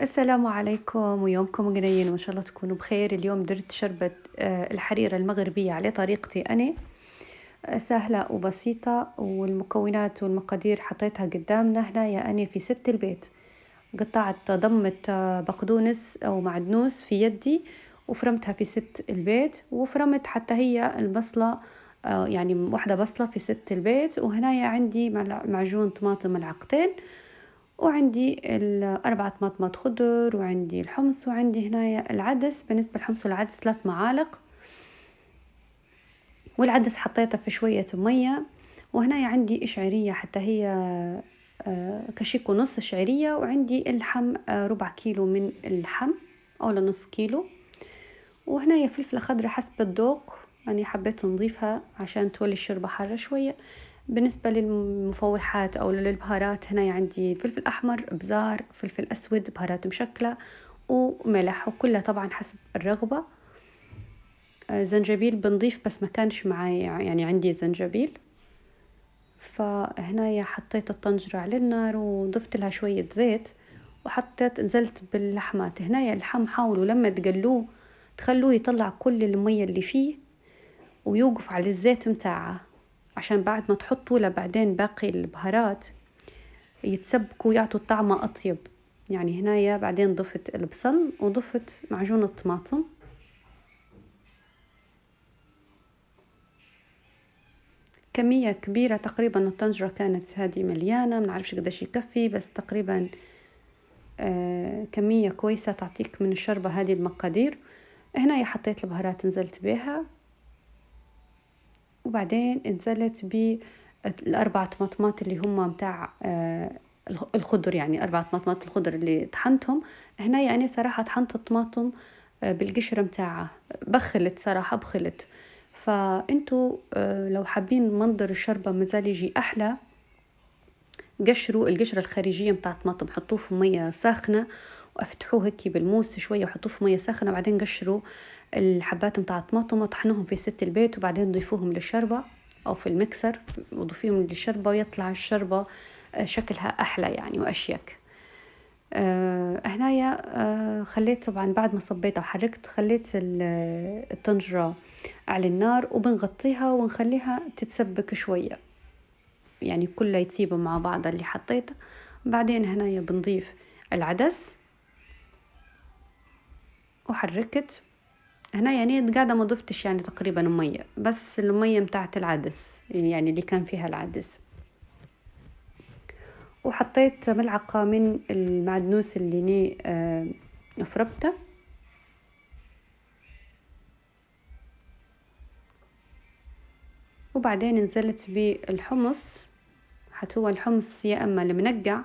السلام عليكم ويومكم جنين وإن شاء الله تكونوا بخير. اليوم درت شربة الحريرة المغربية على طريقتي أنا. سهلة وبسيطة، والمكونات والمقادير حطيتها قدامنا هنا أنا في ست البيت. قطعت ضمت بقدونس أو معدنوس في يدي، وفرمتها في ست البيت، وفرمت حتى هي البصلة. يعني واحدة بصلة في ست البيت. وهنا عندي معجون طماطم ملعقتين، وعندي الأربعة طماطمات خضر، وعندي الحمص، وعندي هنا العدس. بالنسبة للحمص والعدس 3 معالق، والعدس حطيته في شوية مية. وهنا عندي إشعرية حتى هي كشيك ونص شعرية، وعندي اللحم ربع كيلو من اللحم أو لنص كيلو. وهنا فلفلة خضرة حسب الذوق، أنا حبيت نضيفها عشان تولي الشوربة حارة شوية. بالنسبة للمفوحات أو للبهارات، هنا عندي فلفل أحمر، بزار، فلفل أسود، بهارات مشكلة، وملح، وكلها طبعا حسب الرغبة. زنجبيل بنضيف بس ما كانش معي، يعني عندي زنجبيل. فهنا حطيت الطنجرة على النار وضفت لها شوية زيت، وحطيت نزلت باللحمات. هنا اللحم حاولوا لما تقلوه تخلوه يطلع كل المية اللي فيه ويوقف على الزيت متاعه، عشان بعد ما تحطوا له بعدين باقي البهارات يتسبكوا ويعطوا طعمه أطيب. يعني هنا بعدين ضفت البصل وضفت معجون الطماطم. كمية كبيرة تقريبا، الطنجرة كانت هذه مليانة، منعرفش قداش يكفي، بس تقريبا كمية كويسة تعطيك من الشربة هذه المقادير. هنا حطيت البهارات نزلت بها، وبعدين نزلت بالأربع طماطمات اللي هم متاع الخضر، يعني 4 طماطمات الخضر اللي طحنتهم. هنا يعني صراحة طحنت الطماطم بالقشرة متاعها، بخلت صراحة بخلت. فانتوا لو حابين منظر الشربة مازال يجي أحلى، قشروا القشرة الخارجية متاع الطماطم، حطوه في مية ساخنة وافتحوه هيك بالموس شوية، وحطوه في مية ساخنة. بعدين قشروا الحبات متاع الطماطم وطحنوهم في ست البيت، وبعدين ضيفوهم للشربة أو في المكسر وضيفيهم للشربة، ويطلع الشربة شكلها أحلى يعني وأشيك. هنايا خليت طبعا بعد ما صبيتها وحركت، خليت الطنجرة على النار وبنغطيها ونخليها تتسبك شوية، يعني كله يطيبوا مع بعض اللي حطيته. بعدين هنايا بنضيف العدس وحركت. هنا يعني قاعدة ما ضفتش يعني تقريبا مية، بس المية متاعت العدس يعني اللي كان فيها العدس. وحطيت ملعقة من المعدنوس اللي فربته. وبعدين نزلت بالحمص. هو الحمص يا اما المنقع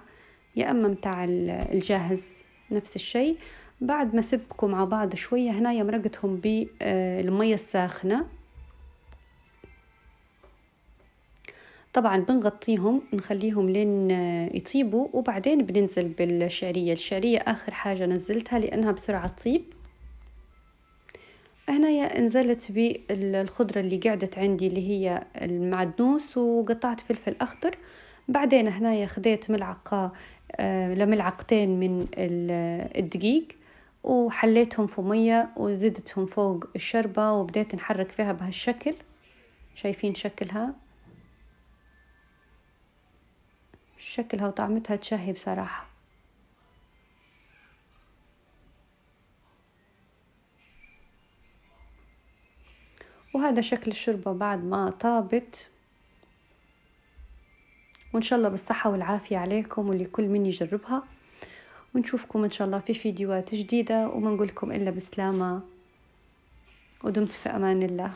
يا اما متاع الجاهز، نفس الشيء. بعد ما سبكوا مع بعض شوية، هنا مرقتهم بالمية الساخنة. طبعا بنغطيهم نخليهم لين يطيبوا، وبعدين بننزل بالشعرية. الشعرية آخر حاجة نزلتها لأنها بسرعة تطيب. هنا نزلت بالخضرة اللي قعدت عندي اللي هي المعدنوس، وقطعت فلفل أخضر. بعدين هنا خديت ملعقة لملعقتين من الدقيق، وحليتهم في مية وزدتهم فوق الشربة، وبديت نحرك فيها بهالشكل. شايفين شكلها وطعمتها تشهي بصراحة. وهذا شكل الشوربة بعد ما طابت. وإن شاء الله بالصحة والعافية عليكم ولكل من يجربها، ونشوفكم إن شاء الله في فيديوهات جديدة، وما نقولكم إلا بسلامة، ودمت في أمان الله.